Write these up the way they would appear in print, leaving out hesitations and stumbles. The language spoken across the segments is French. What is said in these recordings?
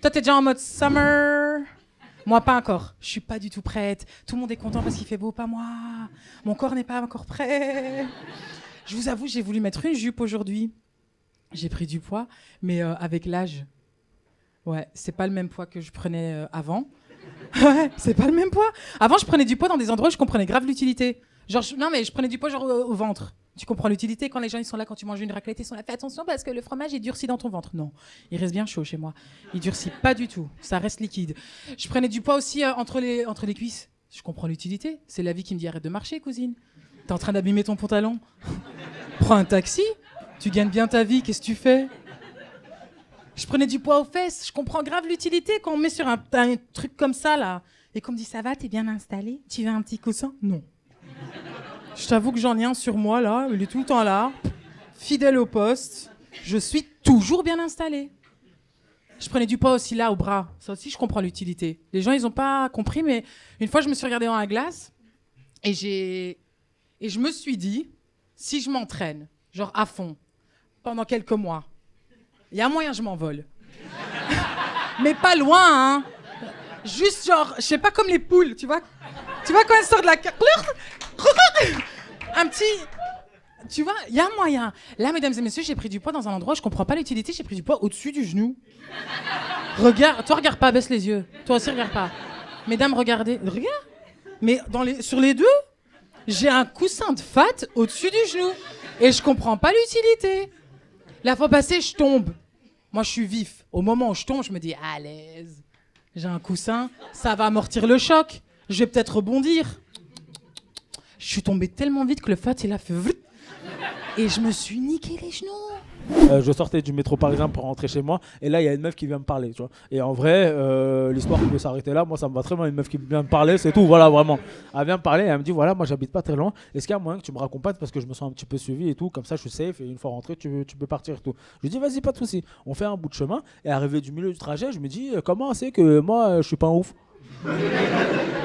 Toi, t'es déjà en mode summer. Moi, pas encore. Je suis pas du tout prête. Tout le monde est content parce qu'il fait beau, pas moi. Mon corps n'est pas encore prêt. Je vous avoue, j'ai voulu mettre une jupe aujourd'hui. J'ai pris du poids, mais avec l'âge. Ouais, c'est pas le même poids que je prenais avant. Ouais, c'est pas le même poids. Avant, je prenais du poids dans des endroits où je comprenais grave l'utilité. Genre, non, mais je prenais du poids genre au ventre. Tu comprends l'utilité quand les gens ils sont là, quand tu manges une raclette, ils sont là, fais attention parce que le fromage est durci dans ton ventre. Non, il reste bien chaud chez moi. Il durcit pas du tout, ça reste liquide. Je prenais du poids aussi entre les cuisses. Je comprends l'utilité. C'est la vie qui me dit arrête de marcher, cousine. T'es en train d'abîmer ton pantalon. Prends un taxi. Tu gagnes bien ta vie, qu'est-ce que tu fais? Je prenais du poids aux fesses. Je comprends grave l'utilité quand on met sur un truc comme ça là. Et qu'on me dit ça va, t'es bien installé? Tu veux un petit coussin? Non. Je t'avoue que j'en ai un sur moi, là. Il est tout le temps là. Fidèle au poste. Je suis toujours bien installée. Je prenais du poids aussi là, au bras. Ça aussi, je comprends l'utilité. Les gens, ils n'ont pas compris, mais une fois, je me suis regardée dans la glace et je me suis dit, si je m'entraîne, genre à fond, pendant quelques mois, il y a moyen que je m'envole. Mais pas loin, hein. Juste genre, je sais pas, comme les poules, tu vois quand elles sortent de la... Un petit... Tu vois, il y a moyen. Là, mesdames et messieurs, j'ai pris du poids dans un endroit où je comprends pas l'utilité. J'ai pris du poids au-dessus du genou. Regarde, toi regarde pas, baisse les yeux. Toi aussi regarde pas. Mesdames, regardez. Regarde. Mais sur les deux, j'ai un coussin de fat au-dessus du genou. Et je comprends pas l'utilité. La fois passée, je tombe. Moi, je suis vif. Au moment où je tombe, je me dis, à l'aise. J'ai un coussin, ça va amortir le choc. Je vais peut-être rebondir. Je suis tombée tellement vite que le fat, il a fait... Et je me suis niqué les genoux. Je sortais du métro parisien pour rentrer chez moi. Et là, il y a une meuf qui vient me parler. Tu vois. Et en vrai, l'histoire peut s'arrêter là. Moi, ça me va très bien. Une meuf qui vient me parler, c'est tout. Voilà, vraiment. Elle vient me parler et elle me dit voilà, moi, j'habite pas très loin. Est-ce qu'il y a moyen que tu me raccompagnes parce que je me sens un petit peu suivi et tout. Comme ça, je suis safe. Et une fois rentré, tu peux partir et tout. Je lui dis vas-y, pas de souci. On fait un bout de chemin. Et arrivé du milieu du trajet, je me dis comment c'est que moi, je suis pas un ouf.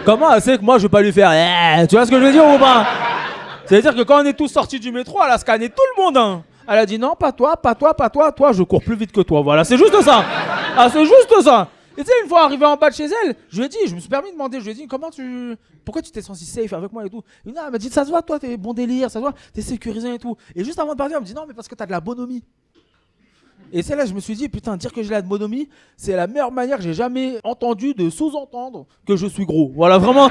Comment elle sait que moi je vais pas lui faire tu vois ce que je veux dire ou pas? C'est-à-dire que quand on est tous sortis du métro, elle a scanné tout le monde hein. Elle a dit non, pas toi, toi je cours plus vite que toi, voilà, c'est juste ça. Ah, c'est juste ça. Et tu sais, une fois arrivé en bas de chez elle, je me suis permis de demander, je lui ai dit pourquoi tu t'es senti safe avec moi et tout. Et non, elle m'a dit ça se voit, toi t'es bon délire, ça se voit, t'es sécurisé et tout. Et juste avant de partir, elle me dit non mais parce que t'as de la bonhomie. Et c'est là je me suis dit, putain, dire que j'ai la bonhomie, c'est la meilleure manière que j'ai jamais entendu de sous-entendre que je suis gros. Voilà, vraiment.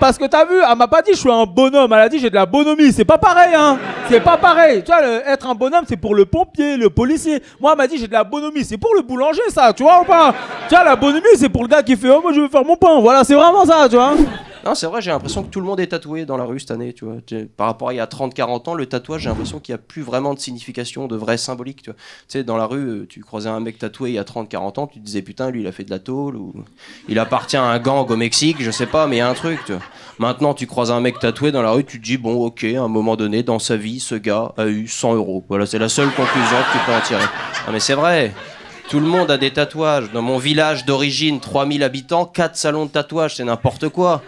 Parce que t'as vu, elle m'a pas dit je suis un bonhomme, elle a dit j'ai de la bonhomie. C'est pas pareil, hein. C'est pas pareil. Tu vois, être un bonhomme, c'est pour le pompier, le policier. Moi, elle m'a dit j'ai de la bonhomie. C'est pour le boulanger, ça, tu vois ou pas? Tu vois, la bonhomie, c'est pour le gars qui fait oh, moi je veux faire mon pain. Voilà, c'est vraiment ça, tu vois. Non, c'est vrai, j'ai l'impression que tout le monde est tatoué dans la rue cette année, tu vois. Par rapport à il y a 30-40 ans, le tatouage, j'ai l'impression qu'il n'y a plus vraiment de signification, de vraie symbolique, tu vois. Tu sais, dans la rue, tu croisais un mec tatoué il y a 30-40 ans, tu te disais putain, lui il a fait de la tôle, ou il appartient à un gang au Mexique, je sais pas, mais il y a un truc, tu vois. Maintenant, tu croises un mec tatoué dans la rue, tu te dis bon, ok, à un moment donné, dans sa vie, ce gars a eu 100 €. Voilà, c'est la seule conclusion que tu peux en tirer. Non, mais c'est vrai. Tout le monde a des tatouages. Dans mon village d'origine, 3000 habitants, 4 salons de tatouage, c'est n'importe quoi.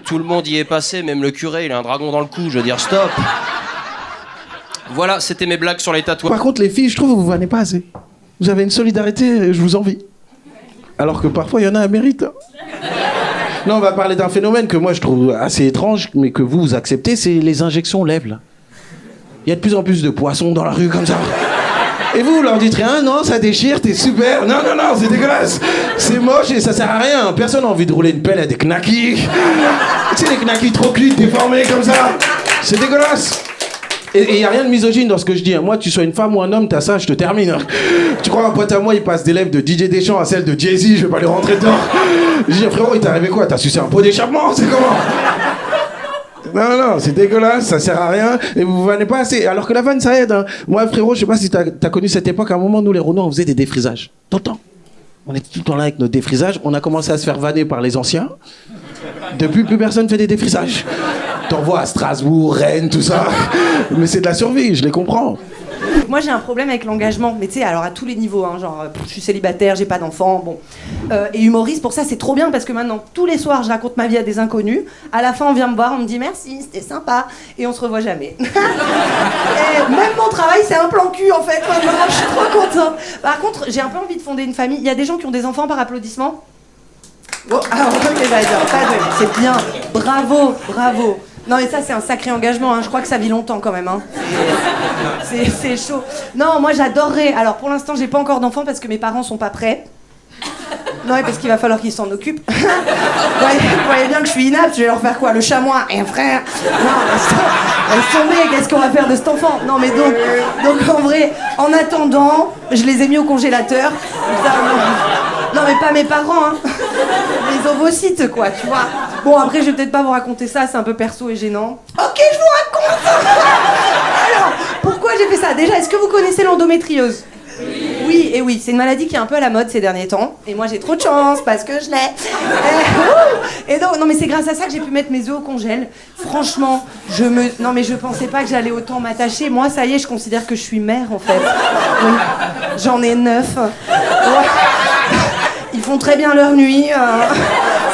Tout le monde y est passé, même le curé, il a un dragon dans le cou, je veux dire stop. Voilà, c'était mes blagues sur les tatouages. Par contre, les filles, je trouve que vous venez pas assez. Vous avez une solidarité, je vous envie. Alors que parfois, il y en a un mérite. Non, on va parler d'un phénomène que moi, je trouve assez étrange, mais que vous acceptez, c'est les injections lèvres, là. Il y a de plus en plus de poissons dans la rue, comme ça. Et vous leur dites rien, non, ça déchire, t'es super. Non, c'est dégueulasse. C'est moche et ça sert à rien. Personne n'a envie de rouler une pelle à des knackis. Tu sais, les knackis trop cuits, déformés comme ça. C'est dégueulasse. Et il n'y a rien de misogyne dans ce que je dis. Moi, tu sois une femme ou un homme, t'as ça, je te termine. Tu crois un pote à moi, il passe des lèvres de DJ Deschamps à celle de Jay-Z, je vais pas lui rentrer dedans. Je dis, frérot, il t'est arrivé quoi? T'as sucé un pot d'échappement? C'est comment? Non, c'est dégueulasse, ça sert à rien, et vous vannez pas assez. Alors que la vanne, ça aide. Hein. Moi, frérot, je sais pas si t'as connu cette époque, à un moment, nous, les Renois, on faisait des défrisages. Tout le temps. On était tout le temps là avec nos défrisages. On a commencé à se faire vanner par les anciens. Depuis, plus personne fait des défrisages. T'en vois à Strasbourg, Rennes, tout ça. Mais c'est de la survie, je les comprends. Moi j'ai un problème avec l'engagement, mais tu sais, alors à tous les niveaux, hein, genre je suis célibataire, j'ai pas d'enfant, bon. Et humoriste, pour ça c'est trop bien parce que maintenant, tous les soirs, je raconte ma vie à des inconnus. À la fin, on vient me voir, on me dit merci, c'était sympa, et on se revoit jamais. Et même mon travail, c'est un plan cul en fait, maintenant, je suis trop contente. Par contre, j'ai un peu envie de fonder une famille. Il y a des gens qui ont des enfants par applaudissement. Oh, ah, ok, c'est bien, bravo, bravo. Non mais ça c'est un sacré engagement, hein. Je crois que ça vit longtemps quand même. Hein. C'est chaud. Non, moi j'adorerais. Alors pour l'instant j'ai pas encore d'enfants parce que mes parents sont pas prêts. Non, et parce qu'il va falloir qu'ils s'en occupent. Vous voyez bien que je suis inapte, je vais leur faire quoi? Le chamois et un frère? Non, laisse tomber, qu'est-ce qu'on va faire de cet enfant? Non mais donc en vrai, en attendant, je les ai mis au congélateur. Non mais pas mes parents, hein. Les ovocytes quoi, tu vois. Bon après je vais peut-être pas vous raconter ça, c'est un peu perso et gênant. Ok, je vous raconte. Alors, pourquoi j'ai fait ça? Déjà, est-ce que vous connaissez l'endométriose? Oui, et oui, c'est une maladie qui est un peu à la mode ces derniers temps. Et moi j'ai trop de chance parce que je l'ai. Et donc, non mais c'est grâce à ça que j'ai pu mettre mes œufs au congèle. Franchement, non mais je pensais pas que j'allais autant m'attacher. Moi ça y est, je considère que je suis mère en fait. Oui. J'en ai 9. Ouais. Ils font très bien leur nuit.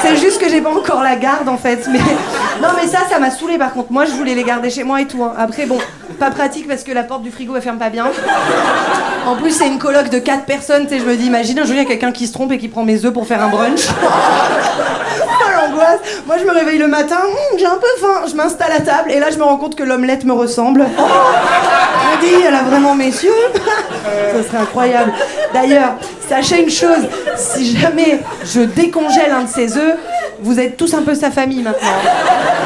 C'est juste que j'ai pas encore la garde en fait. Mais... Non mais ça m'a saoulée par contre. Moi je voulais les garder chez moi et tout. Hein. Après bon, pas pratique parce que la porte du frigo elle ferme pas bien. En plus c'est une coloc de 4 personnes. Tu sais, je me dis imagine un jour il y a quelqu'un qui se trompe et qui prend mes œufs pour faire un brunch. Oh l'angoisse. Moi je me réveille le matin, j'ai un peu faim. Je m'installe à table et là je me rends compte que l'omelette me ressemble. Oh, on dit elle a vraiment mes yeux. Ça serait incroyable. D'ailleurs, sachez une chose, si jamais je décongèle un de ses œufs, vous êtes tous un peu sa famille maintenant.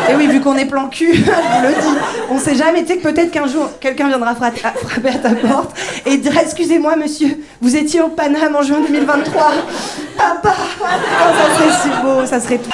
Et oui, vu qu'on est plan cul, je vous le dis, on sait jamais, tu sais que peut-être qu'un jour, quelqu'un viendra frapper à ta porte et dira « Excusez-moi monsieur, vous étiez au Paname en juin 2023 ?» Papa, oh, ça serait si beau, ça serait tout.